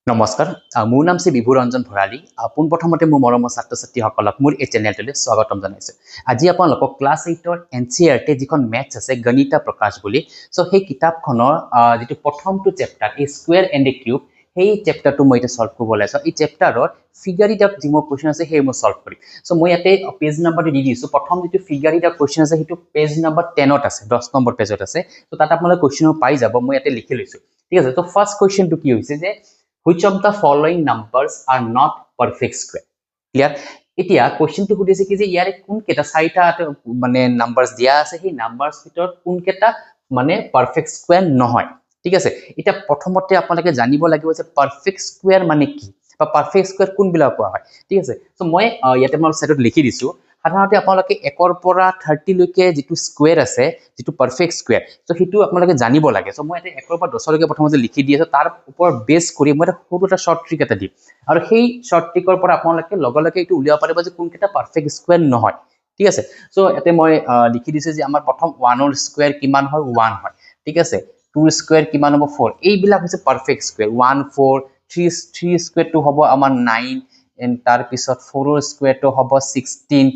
নমস্কাৰ মোৰ নাম শ্ৰী বিভু ৰঞ্জন ভৰালী পোনপ্ৰথমতে মোৰ মৰমৰ ছাত্ৰ ছাত্ৰীসকলক মোৰ এই চেনেলটোলৈ স্বাগতম জনাইছোঁ আজি আপোনালোকক ক্লাছ 8ৰ এনচিইআৰটি যিখন মেথছ আছে গণিতা প্ৰকাশ বুলি সো সেই কিতাপখনৰ যেটো প্ৰথমটো চেপ্টাৰ এই স্কয়াৰ এণ্ড এ কিউব সেই চেপ্টাৰটো মই এটা সলভ কৰিব লাইছো এই চেপ্টাৰৰ ফিগাৰ ইট আপ যিমো কোৱেশ্চন আছে সেই মই সলভ কৰিম সো মই ইয়াতে পেজ নাম্বাৰটো দি দিছো প্ৰথম যেটো ফিগাৰ ইট আপ কোৱেশ্চন আছে সেইটো পেজ নাম্বাৰ 10ত আছে 10 নম্বৰ পেজত আছে তো তাত আপোনালোকে কোৱেশ্চন পাই যাব মই ইয়াতে লিখি লৈছো ঠিক আছে তো ফাৰ্স্ট কোৱেশ্চনটো কি হৈছে যে which of the following numbers are not perfect square clear এতিয়া কোৱেশ্চনটো সুধিছে কি যে ইয়াৰে কোন কেটা চাৰিটা মানে নাম্বাৰস দিয়া আছে সেই নাম্বাৰস ভিতৰত কোন কেটা মানে পাৰফেক্ট স্কয়াৰ নহয় ঠিক আছে এটা প্ৰথমতে আপোনালোকে জানিব লাগিব যে পাৰফেক্ট স্কয়াৰ মানে কি বা পাৰফেক্ট স্কয়াৰ কোন বিলা কোৱা হয় ঠিক আছে সো মই ইয়াতে মই সাইডত লিখি দিছো সাধাৰণতে আপোনালোকে 1 ৰ পৰা 30 লৈকে যেটো স্কয়াৰ আছে যেটো পাৰফেক্ট স্কয়াৰ সো হিটো আপোনালোকে জানিব লাগে সো মই এটা 1 ৰ পৰা 10 লৈকে প্ৰথমতে লিখি দিছো তাৰ ওপৰত বেস কৰি মই এটা শৰ্ট ট্ৰিক এটা দিম আৰু সেই শৰ্ট ট্ৰিকৰ পৰা আপোনালোকে লগে এটো উলিয়াব পাৰিব যে কোন কেটা পাৰফেক্ট স্কয়াৰ নহয় ঠিক আছে সো এতে মই লিখি দিছো যে আমাৰ প্ৰথম 1 ৰ স্কয়াৰ কিমান হয় 1 হয় ঠিক আছে 2 ৰ স্কয়াৰ কিমান হ'ব 4 এই বিলাক হৈছে পাৰফেক্ট স্কয়াৰ 1 4 3 স্কয়াৰ টো হ'ব আমাৰ 9 and তাৰ পিছত 4 ৰ স্কয়াৰ টো হ'ব 16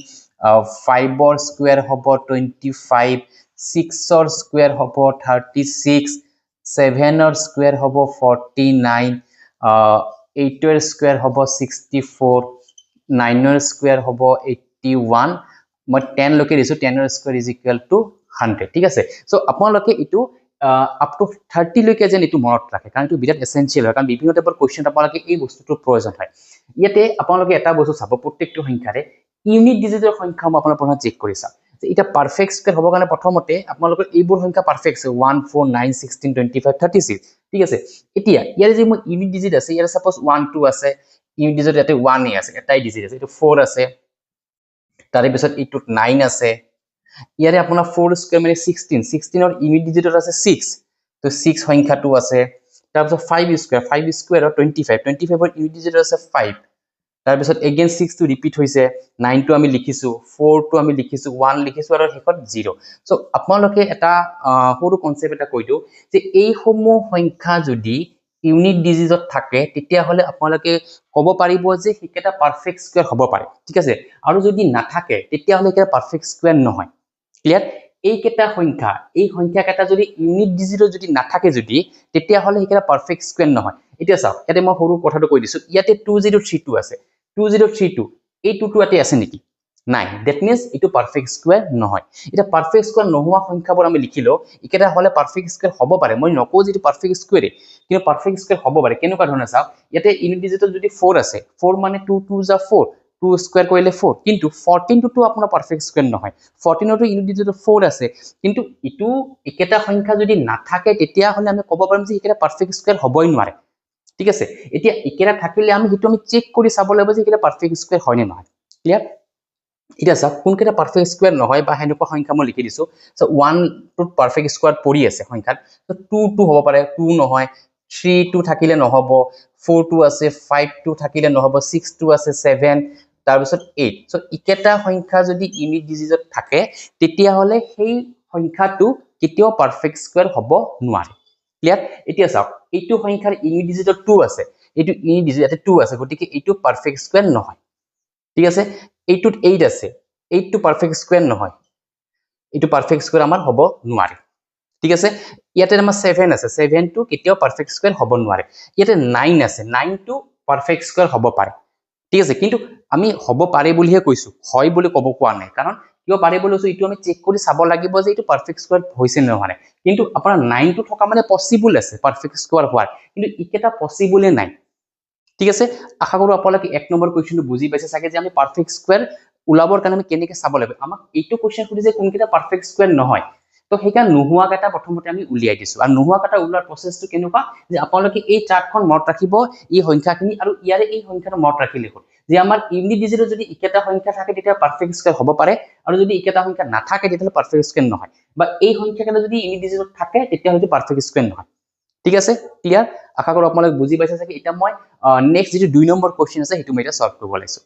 5 ৰ স্কয়াৰ হ'ব 25 6 ৰ স্কয়াৰ হ'ব 36 7 ৰ স্কয়াৰ হ'ব 49 8 ৰ স্কয়াৰ হ'ব 64 9 ৰ স্কয়াৰ হ'ব 81 মই 10 লকে দিছো 10 ৰ স্কয়াৰ ইজ ইকুৱেল টু 100 ঠিক আছে সো আপোনালোকে ইটো আপ টু 30 লৈকে যেন ইটো মনত ৰাখে কাৰণ ইটো বিৰাট এসেনশিয়াল হয় কাৰণ বিভিন্ন টাইপৰ কোৱেশ্চন আপোনালোকে এই বস্তুটোৰ প্ৰয়োজন হয় ইয়াতে আপোনালোকে এটা বস্তু চাব প্ৰত্যেকটো সংখ্যাৰে ইউনিট ডিজিটৰ সংখ্যা মই আপোনাৰ পৰা চেক কৰি চাম যে এটা পাৰফেক্ট স্কয়াৰ হ'ব কাৰণে প্ৰথমতে আপোনালোকৰ এইবোৰ সংখ্যা পারফেক্ট আছে 1 4 9 16 25 36 ঠিক আছে এতিয়া ইয়াৰে যে মই ইউনিট ডিজিট আছে ইয়াৰে সাপোজ 1 2 আছে ইউনিট ডিজিট ইয়াতে 1 আছে এটাই ডিজিট আছে এটো 4 আছে তাৰে পিছত ইটো 9 আছে ইয়াৰে আপোনাৰ 4 স্কয়াৰ মানে 16 ৰ ইউনিট ডিজিটৰ আছে 6 তো 6 সংখ্যাটো আছে তাৰ পিছত 5 স্কয়াৰ 25 ৰ ইউনিট ডিজিটৰ আছে 5 তাৰ পিছত এগেইন 6 টো ৰিপিট হৈছে 9 টো আমি লিখিছো 4 টো আমি লিখিছো 1 লিখিছো আৰু হেকত 0 সো আপোনালোকে এটা সৰু কনসেপ্ট এটা কৈ দিও যে এই সমূহ সংখ্যা যদি ইউনিট ডিজিটত থাকে তেতিয়া হলে আপোনালোকে কব পাৰিব যে হিকেটা পাৰফেক্ট স্কয়াৰ হ'ব পাৰে ঠিক আছে আৰু যদি নাথাকে তেতিয়া হলে এটা পাৰফেক্ট স্কয়াৰ নহয় ক্লিয়াৰ এই কেটা সংখ্যা এই সংখ্যা কেটা যদি ইউনিট ডিজিটত যদি নাথাকে যদি তেতিয়া হলে হিকেটা পারফেক্ট স্কয়াৰ নহয় এতিয়া চাওক ইয়াতে মই সৰু কথাটো কৈ দিছো ইয়াতে 2032 আছে 2032 এই 2 টো ইয়াতে আছে নেকি নাই দ্যাট মিন্স ইটো পারফেক্ট স্কয়াৰ নহয় এটা পাৰফেক্ট স্কয়াৰ নোহোৱা সংখ্যাবোৰ আমি লিখিলো ইকেটা হলে পাৰফেক্ট স্কয়াৰ হ'ব পাৰে মই নকও যে পাৰফেক্ট স্কয়াৰ কিন্তু পাৰফেক্ট স্কয়াৰ হ'ব পাৰে কেনেকুৱা ধৰণে চাওক ইয়াতে ইউনিট ডিজিটত যদি 4 আছে 4 মানে 2 2 যা 4 2 স্কয়াৰ কৰিলে 4 কিন্তু 14 টো আপোনাৰ পাৰফেক্ট স্কয়াৰ নহয় 14 টো ইউনিট ডিজিটত 4 আছে কিন্তু ইটো ইকেটা সংখ্যা যদি নাথাকে তেতিয়া হলে আমি ক'ব পাৰিম যে ইকেটা পাৰফেক্ট স্কয়াৰ হ'বই নোৱাৰে ঠিক আছে এতিয়া ইকেটা থাকিলে আমি হিটো আমি চেক কৰি চাব লাগিব যে ইকেটা পাৰফেক্ট স্কয়াৰ হয় নে নহয় ক্লিয়াৰ এটা চাওক কোন কেটা পাৰফেক্ট স্কয়াৰ নহয় বা হেনেকুৱা সংখ্যা মই লিখি দিছো সো 1 টু পাৰফেক্ট স্কয়াৰ পৰি আছে সংখ্যাত তো 2 টো হ'ব পাৰে 2 নহয় 3 টো থাকিলে নহব 4 টো আছে 5 টো থাকিলে নহব 6 টো আছে 7 তাৰ পিছত 8 সো ইকেটা সংখ্যা যদি ইউনিট ডিজিটত থাকে তেতিয়া হলে সেই সংখ্যাটো কেতিয়াও পারফেক্ট স্কয়াৰ হ'ব নোৱাৰে ক্লিয়াৰ এতিয়া চাওক এইটো সংখ্যাৰ ইউনিট ডিজিটত 2 আছে এইটো ইউনিট ডিজিটত 2 আছে গতিকে এইটো পারফেক্ট স্কয়াৰ নহয় ঠিক আছে এইটোত 8 আছে 8 টো পাৰফেক্ট স্কয়াৰ নহয় এইটো পাৰফেক্ট স্কয়াৰ আমাৰ হ'ব নোৱাৰে ঠিক আছে ইয়াতে আমাৰ 7 আছে 7 টো কেতিয়াও পাৰফেক্ট স্কয়াৰ হ'ব নোৱাৰে ইয়াতে 9 আছে 9 টো পাৰফেক্ট স্কয়াৰ হ'ব পাৰে ঠিক আছে কিন্তু আমি হ'ব পাৰে বুলিহে কৈছো হয় বুলি ক'ব কোৱা নাই কাৰণ কিয় পাৰে বুলিছো ইটো আমি চেক কৰি চাব লাগিব যে ইটো পাৰফেক্ট স্কয়াৰ হৈছে নে নহয় কিন্তু আপোনাৰ 9 টো থকা মানে পসিবল আছে পাৰফেক্ট স্কয়াৰ হোৱাৰ কিন্তু ইকেটা পসিবলে নাই ঠিক আছে আশা কৰো আপোনালোকে এক নম্বৰ কোৱেশ্চনটো বুজি পাইছে সাকে যে আমি পাৰফেক্ট স্কয়াৰ উলাবৰ কাৰণে আমি কেনেকৈ চাব লাগিব আমাক এইটো কোৱেশ্চন সুধিছে কোনকেটা পাৰফেক্ট স্কয়াৰ নহয় তো হেকা নোহোৱা কাটা প্ৰথমতে আমি উলিয়াই দিছো আৰু নোহোৱা কাটা উলাৰ প্ৰসেসটো কেনেকুৱা যে আপোনালোকে এই চাৰ্টখন মনত ৰাখিব এই সংখ্যাখিনি আৰু ইয়াৰে এই সংখ্যাটো মনত ৰাখিলে হ'ল যে আমাৰ ইউনিট ডিজিটত যদি ইকেটা সংখ্যা থাকে তেতিয়া পাৰফেক্ট স্কয়াৰ হ'ব পাৰে আৰু যদি ইকেটা সংখ্যা নাথাকে তেতিয়া পাৰফেক্ট স্কয়াৰ নহয় বা এই সংখ্যাকেটা যদি ইউনিট ডিজিটত থাকে তেতিয়া হয়তো পারফেক্ট স্কয়াৰ নহয় ঠিক আছে ক্লিয়াৰ আশা কৰো আপোনালোকে বুজি পাইছে যে এটা মই নেক্সট যেটো 2 নম্বৰ কোৱেশ্চন আছে হেতু মই এটা সলভ কৰিব লাইছো